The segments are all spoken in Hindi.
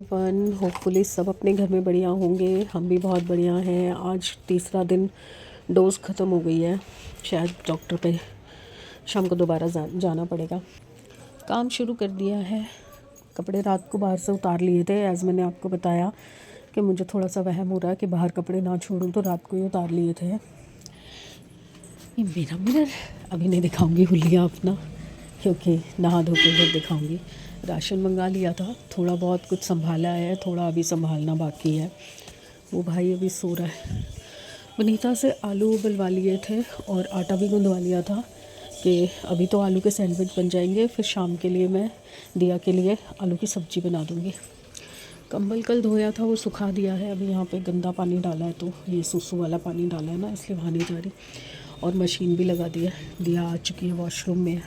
वन होपफुली सब अपने घर में बढ़िया होंगे। हम भी बहुत बढ़िया हैं। आज तीसरा दिन डोज ख़त्म हो गई है। शायद डॉक्टर पे शाम को दोबारा जाना पड़ेगा। काम शुरू कर दिया है। कपड़े रात को बाहर से उतार लिए थे। एज़ मैंने आपको बताया कि मुझे थोड़ा सा वहम हो रहा है कि बाहर कपड़े ना छोड़ूं, तो रात को ही उतार लिए थे। ये मेरा मिरर अभी नहीं दिखाऊंगी हुलिया अपना, क्योंकि नहा धो के फिर दिखाऊंगी। राशन मंगा लिया था, थोड़ा बहुत कुछ संभाला है, थोड़ा अभी संभालना बाकी है। वो भाई अभी सो रहा है। वनीता से आलू उबलवा लिए थे और आटा भी गूंदवा लिया था कि अभी तो आलू के सैंडविच बन जाएंगे, फिर शाम के लिए मैं दिया के लिए आलू की सब्ज़ी बना दूँगी। कंबल कल धोया था, वो सुखा दिया है। अभी यहाँ पे गंदा पानी डाला है, तो ये सुसु वाला पानी डाला है ना, इसलिए वहाँ नहीं जा रही। और मशीन भी लगा दी है। दिया आ चुकी है, वॉशरूम में।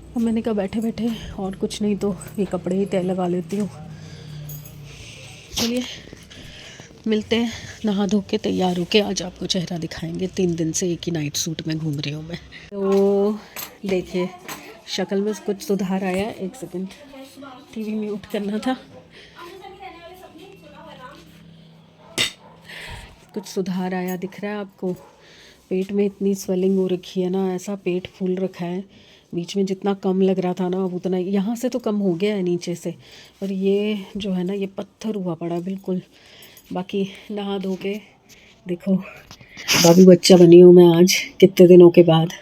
और मैंने कहा बैठे बैठे और कुछ नहीं तो ये कपड़े ही तय लगा लेती हूँ। चलिए मिलते हैं। नहा धो के तैयार होके आज आपको चेहरा दिखाएंगे। 3 दिन से एक ही नाइट सूट में घूम रही हूँ मैं। तो देखिए शक्ल में कुछ सुधार आया। एक सेकंड, टीवी म्यूट करना था। कुछ सुधार आया दिख रहा है आपको? पेट में इतनी स्वेलिंग हो रखी है ना, ऐसा पेट फूल रखा है। बीच में जितना कम लग रहा था ना, अब उतना यहाँ से तो कम हो गया है नीचे से, और ये जो है ना, ये पत्थर हुआ पड़ा बिल्कुल। बाकी नहा धो के देखो बाबू बच्चा बनी हूँ मैं आज कितने दिनों के बाद।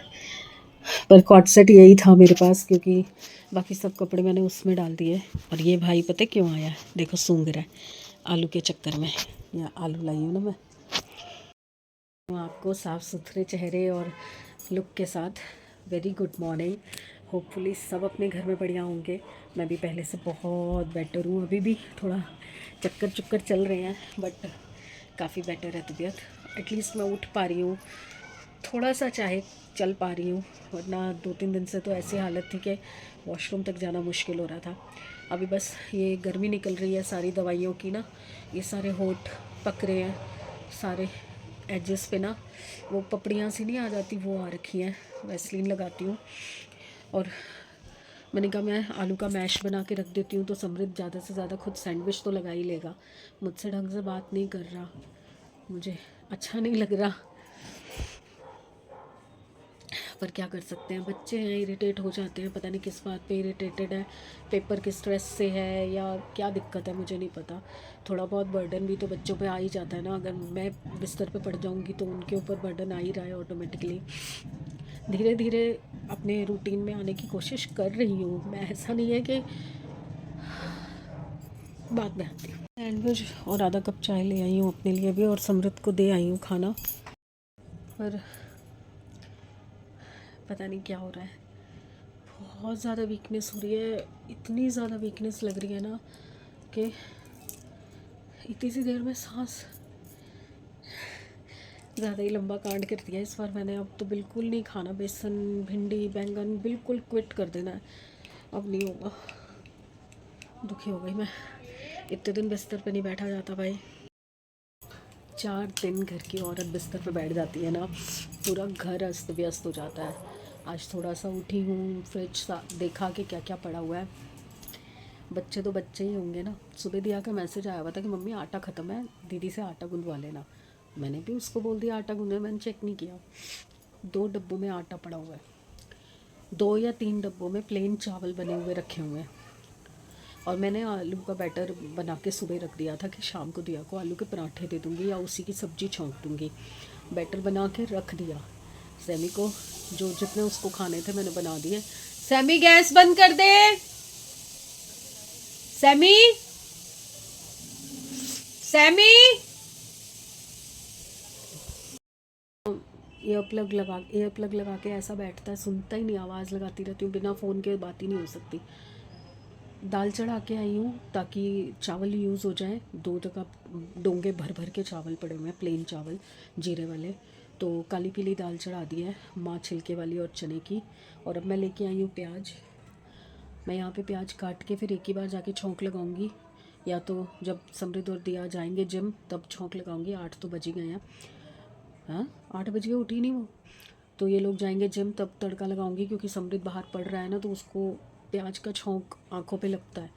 पर कॉट सेट यही था मेरे पास, क्योंकि बाकी सब कपड़े मैंने उसमें डाल दिए। और ये भाई पता क्यों आया है? देखो सूंघ रहा है आलू के चक्कर में। या आलू लाई हूँ ना मैं आपको साफ़ सुथरे चेहरे और लुक के साथ। Very good morning. होपफुली सब अपने घर में बढ़िया होंगे। मैं भी पहले से बहुत बेटर हूँ। अभी भी थोड़ा चक्कर चुक्कर चल रहे हैं, बट काफ़ी बेटर है तबीयत। एटलीस्ट मैं उठ पा रही हूँ थोड़ा सा, चाहे चल पा रही हूँ। वरना 2-3 दिन से तो ऐसी हालत थी कि वॉशरूम तक जाना मुश्किल हो रहा था। अभी बस ये गर्मी निकल रही है सारी दवाइयों की ना, ये सारे होंठ पक रहे हैं, सारे एजेस पे ना वो पपड़ियाँ सी नहीं आ जाती, वो आ रखी हैं। वैसलीन लगाती हूँ। और मैंने कहा मैं आलू का मैश बना के रख देती हूँ, तो समृद्ध ज़्यादा से ज़्यादा खुद सैंडविच तो लगा ही लेगा। मुझसे ढंग से बात नहीं कर रहा, मुझे अच्छा नहीं लग रहा, पर क्या कर सकते हैं। बच्चे हैं, इरिटेट हो जाते हैं। पता नहीं किस बात पे इरिटेटेड है, पेपर के स्ट्रेस से है या क्या दिक्कत है, मुझे नहीं पता। थोड़ा बहुत बर्डन भी तो बच्चों पे आ ही जाता है ना। अगर मैं बिस्तर पे पड़ जाऊंगी तो उनके ऊपर बर्डन आ ही रहा है ऑटोमेटिकली। धीरे धीरे अपने रूटीन में आने की कोशिश कर रही हूँ मैं। ऐसा नहीं है कि बाद में आती हूँ। सैंडविच और आधा कप चाय ले आई हूँ अपने लिए भी, और समृद्ध को दे आई हूँ खाना। पर पता नहीं क्या हो रहा है, बहुत ज़्यादा वीकनेस हो रही है। इतनी ज़्यादा वीकनेस लग रही है ना कि इतनी सी देर में सांस ज़्यादा ही लंबा कांड कर दिया इस बार मैंने। अब तो बिल्कुल नहीं खाना, बेसन भिंडी बैंगन बिल्कुल क्विट कर देना है। अब नहीं होगा। दुखी हो गई मैं। इतने दिन बिस्तर पे नहीं बैठा जाता भाई। 4 दिन घर की औरत बिस्तर पे बैठ जाती है ना, पूरा घर अस्त व्यस्त हो जाता है। आज थोड़ा सा उठी हूँ, फ्रिज सा देखा कि क्या क्या पड़ा हुआ है। बच्चे तो बच्चे ही होंगे ना। सुबह दिया का मैसेज आया हुआ था कि मम्मी आटा ख़त्म है, दीदी से आटा गूंदवा लेना। मैंने भी उसको बोल दिया आटा गूंदे, मैंने चेक नहीं किया। 2 डब्बों में आटा पड़ा हुआ है, 2 या 3 डब्बों में प्लेन चावल बने हुए रखे हुए हैं। और मैंने आलू का बैटर बना के सुबह रख दिया था कि शाम को दिया को आलू के पराठे दे दूँगी या उसी की सब्ज़ी छौंक दूँगी। बैटर बना के रख दिया। सैमी को जो जितने उसको खाने थे मैंने बना दिए। सैमी गैस बंद कर दे। Sammy, Sammy. ईयर प्लग लगा के ऐसा बैठता है, सुनता ही नहीं। आवाज़ लगाती रहती हूँ, बिना फ़ोन के बात ही नहीं हो सकती। दाल चढ़ा के आई हूँ ताकि चावल यूज़ हो जाए। 2 जगह डोंगे भर भर के चावल पड़े हुए हैं, प्लेन चावल जीरे वाले। तो काली पीली दाल चढ़ा दी है, माँ छिलके वाली और चने की। और अब मैं लेके आई हूँ प्याज। मैं यहाँ पे प्याज काट के फिर एक ही बार जाके छौंक लगाऊंगी, या तो जब समृद्ध और दिया जाएंगे जिम तब छौंक लगाऊंगी। 8 तो बज ही गए हैं। हाँ 8 बज गए, उठी नहीं वो। तो ये लोग जाएंगे जिम तब तड़का लगाऊंगी, क्योंकि समृद्ध बाहर पड़ रहा है ना, तो उसको प्याज का छौंक आंखों पे लगता है।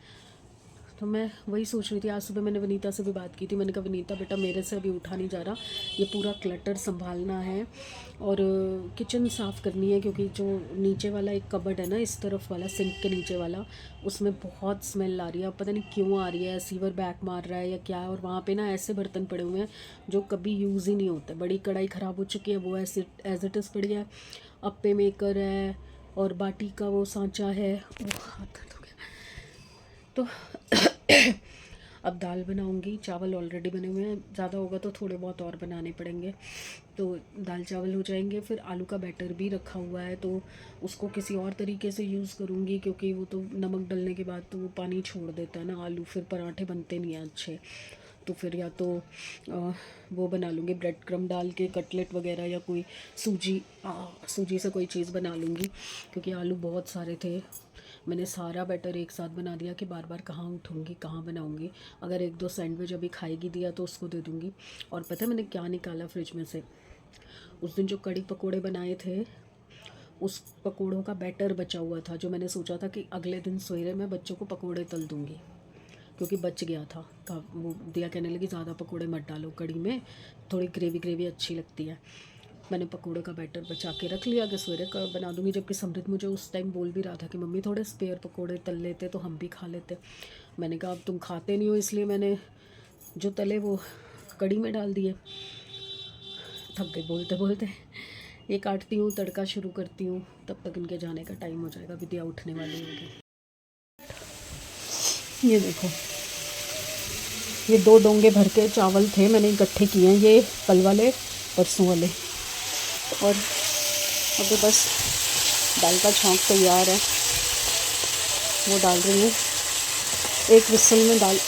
तो मैं वही सोच रही थी, आज सुबह मैंने वनीता से भी बात की थी। मैंने कहा वनीता बेटा मेरे से अभी उठा नहीं जा रहा, ये पूरा क्लटर संभालना है और किचन साफ़ करनी है, क्योंकि जो नीचे वाला एक कबर्ड है ना, इस तरफ वाला सिंक के नीचे वाला, उसमें बहुत स्मेल आ रही है। अब पता नहीं क्यों आ रही है, सीवर बैक मार रहा है या क्या है। और वहाँ पे ना ऐसे बर्तन पड़े हुए हैं जो कभी यूज़ ही नहीं होते। बड़ी कढ़ाई ख़राब हो चुकी है, वो ऐसे एज इट इज़ पड़ी है। अप्पे मेकर है और बाटी का वो सांचा है। हाथ दर्द हो गया। तो अब दाल बनाऊंगी, चावल ऑलरेडी बने हुए हैं, ज़्यादा होगा तो थोड़े बहुत और बनाने पड़ेंगे। तो दाल चावल हो जाएंगे। फिर आलू का बैटर भी रखा हुआ है, तो उसको किसी और तरीके से यूज़ करूँगी, क्योंकि वो तो नमक डलने के बाद तो वो पानी छोड़ देता है ना आलू, फिर पराठे बनते नहीं हैं अच्छे। तो फिर या तो वो बना लूँगी ब्रेड क्रम डाल के कटलेट वगैरह, या कोई सूजी से कोई चीज़ बना लूँगी, क्योंकि आलू बहुत सारे थे। मैंने सारा बैटर एक साथ बना दिया कि बार बार कहाँ उठूँगी, कहाँ बनाऊँगी। अगर एक दो सैंडविच अभी खाएगी दिया तो उसको दे दूँगी। और पता है मैंने क्या निकाला फ्रिज में से, उस दिन जो कड़ी पकोड़े बनाए थे, उस पकोड़ों का बैटर बचा हुआ था, जो मैंने सोचा था कि अगले दिन सवेरे मैं बच्चों को पकोड़े तल दूँगी, क्योंकि बच गया था। वो दिया कहने लगी ज़्यादा पकोड़े मत डालो कड़ी में, थोड़ी ग्रेवी ग्रेवी अच्छी लगती है। मैंने पकोड़े का बैटर बचा के रख लिया कि सवेरे का बना दूंगी। जबकि समृद्ध मुझे उस टाइम बोल भी रहा था कि मम्मी थोड़े स्पेयर पकोड़े तल लेते तो हम भी खा लेते। मैंने कहा अब तुम खाते नहीं हो, इसलिए मैंने जो तले वो कड़ी में डाल दिए। थक गई बोलते बोलते। ये काटती हूँ, तड़का शुरू करती हूँ, तब तक इनके जाने का टाइम हो जाएगा। विद्या उठने वाली होगी। ये देखो, ये 2 डोंगे भर के चावल थे, मैंने इकट्ठे किए हैं, ये कल वाले परसों वाले। और अभी बस दाल का छौंक तैयार है, वो डाल रही हूँ। एक विसल में दाल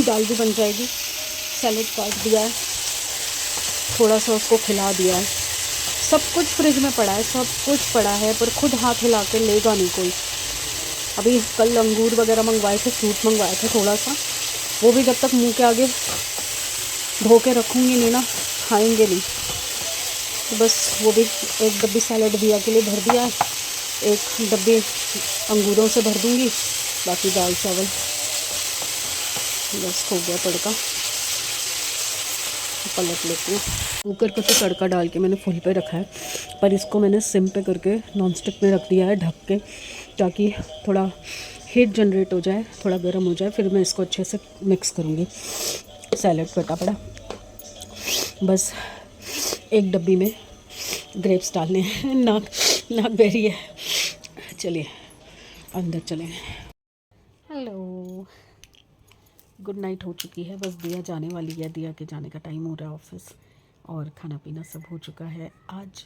दाल भी बन जाएगी। सैलेड काट दिया है, थोड़ा सा उसको खिला दिया है। सब कुछ फ्रिज में पड़ा है, सब कुछ पड़ा है, पर खुद हाथ हिला के लेगा नहीं कोई। अभी कल अंगूर वगैरह मंगवाए थे, फ्रूट मंगवाए थे थोड़ा सा, वो भी जब तक मुंह के आगे धो के रखूँगी नहीं ना, खाएंगे नहीं। तो बस वो भी एक डब्बी सैलेड दिया के लिए भर दिया है, एक डब्बी अंगूरों से भर दूँगी, बाकी दाल चावल बस हो गया। तड़का पलट लेती हूँ। कुकर को तो तड़का डाल के मैंने फुल पे रखा है, पर इसको मैंने सिम पे करके नॉनस्टिक में रख दिया है ढक के, ताकि थोड़ा हीट जनरेट हो जाए, थोड़ा गर्म हो जाए, फिर मैं इसको अच्छे से मिक्स करूँगी। सैलेड कटा पड़ा, बस एक डब्बी में ग्रेप्स डालने हैं। नाक बेरी है। चलिए अंदर चलें। हेलो, गुड नाइट हो चुकी है, बस दिया जाने वाली है, दिया के जाने का टाइम हो रहा है ऑफिस, और खाना पीना सब हो चुका है। आज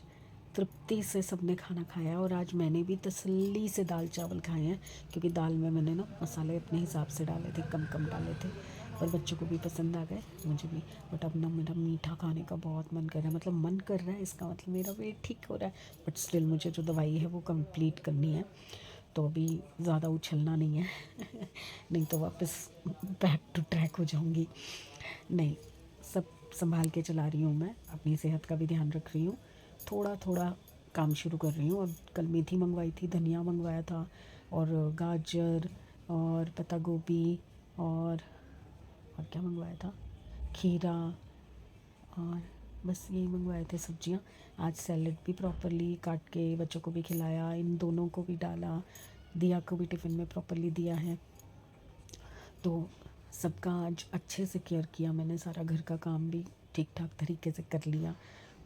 तृप्ति से सबने खाना खाया, और आज मैंने भी तसल्ली से दाल चावल खाए हैं, क्योंकि दाल में मैंने ना मसाले अपने हिसाब से डाले थे, कम कम डाले थे, और बच्चों को भी पसंद आ गए, मुझे भी। बट अब ना मेरा मीठा खाने का बहुत मन कर रहा है, मतलब मन कर रहा है, इसका मतलब मेरा वेट ठीक हो रहा है, बट स्टिल मुझे जो दवाई है वो कंप्लीट करनी है, तो अभी ज़्यादा उछलना नहीं है नहीं तो वापस बैक टू ट्रैक हो जाऊंगी। नहीं, सब संभाल के चला रही हूँ मैं, अपनी सेहत का भी ध्यान रख रही हूँ, थोड़ा थोड़ा काम शुरू कर रही हूँ। अब कल मेथी मंगवाई थी, धनिया मंगवाया था, और गाजर और पत्ता गोभी, और क्या मंगवाया था, खीरा, और बस यही मंगवाए थे सब्जियां। आज सैलेड भी प्रॉपरली काट के बच्चों को भी खिलाया, इन दोनों को भी डाला, दिया को भी टिफ़िन में प्रॉपरली दिया है। तो सबका आज अच्छे से केयर किया मैंने, सारा घर का काम भी ठीक ठाक तरीके से कर लिया,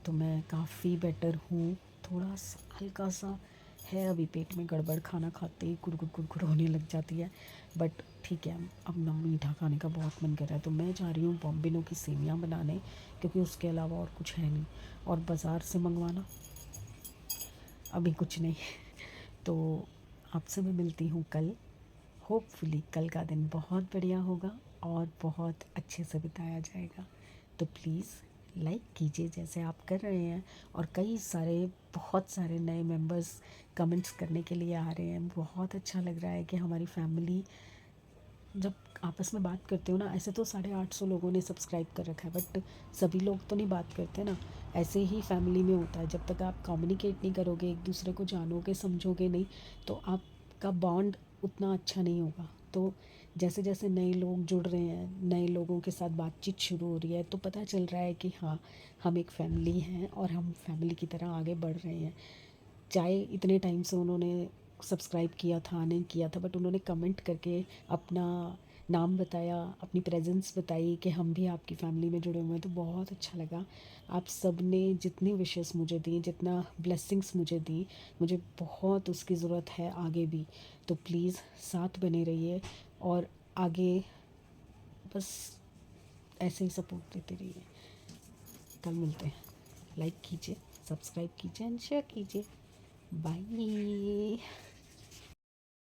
तो मैं काफ़ी बेटर हूँ। थोड़ा सा हल्का सा है अभी पेट में गड़बड़, खाना खाते ही कुड़कुड़ कुड़कुड़ होने लग जाती है, बट ठीक है। अब ना मीठा खाने का बहुत मन कर रहा है, तो मैं जा रही हूँ बॉम्बिनो की सेवियाँ बनाने, क्योंकि उसके अलावा और कुछ है नहीं, और बाज़ार से मंगवाना अभी कुछ नहीं। तो आपसे मैं मिलती हूँ कल। होपफुली कल का दिन बहुत बढ़िया होगा और बहुत अच्छे से बिताया जाएगा। तो प्लीज़ लाइक कीजिए जैसे आप कर रहे हैं, और कई सारे बहुत सारे नए मेंबर्स कमेंट्स करने के लिए आ रहे हैं। बहुत अच्छा लग रहा है कि हमारी फैमिली जब आपस में बात करते हो ना, ऐसे तो 850 लोगों ने सब्सक्राइब कर रखा है, बट सभी लोग तो नहीं बात करते ना, ऐसे ही फैमिली में होता है। जब तक आप कम्युनिकेट नहीं करोगे, एक दूसरे को जानोगे समझोगे नहीं, तो आपका बॉन्ड उतना अच्छा नहीं होगा। तो जैसे जैसे नए लोग जुड़ रहे हैं, नए लोगों के साथ बातचीत शुरू हो रही है, तो पता चल रहा है कि हाँ, हम एक फैमिली हैं और हम फैमिली की तरह आगे बढ़ रहे हैं। चाहे इतने टाइम से उन्होंने सब्सक्राइब किया था, नहीं किया था, बट उन्होंने कमेंट करके अपना नाम बताया, अपनी प्रेजेंस बताई कि हम भी आपकी फैमिली में जुड़े हुए हैं, तो बहुत अच्छा लगा। आप सब ने जितनी विशेस मुझे दी, जितना ब्लेसिंग्स मुझे दी, मुझे बहुत उसकी ज़रूरत है आगे भी। तो प्लीज़ साथ बने रहिए और आगे बस ऐसे ही सपोर्ट देते रहिए। कल मिलते हैं। लाइक कीजिए, सब्सक्राइब कीजिए एंड शेयर कीजिए। बाय।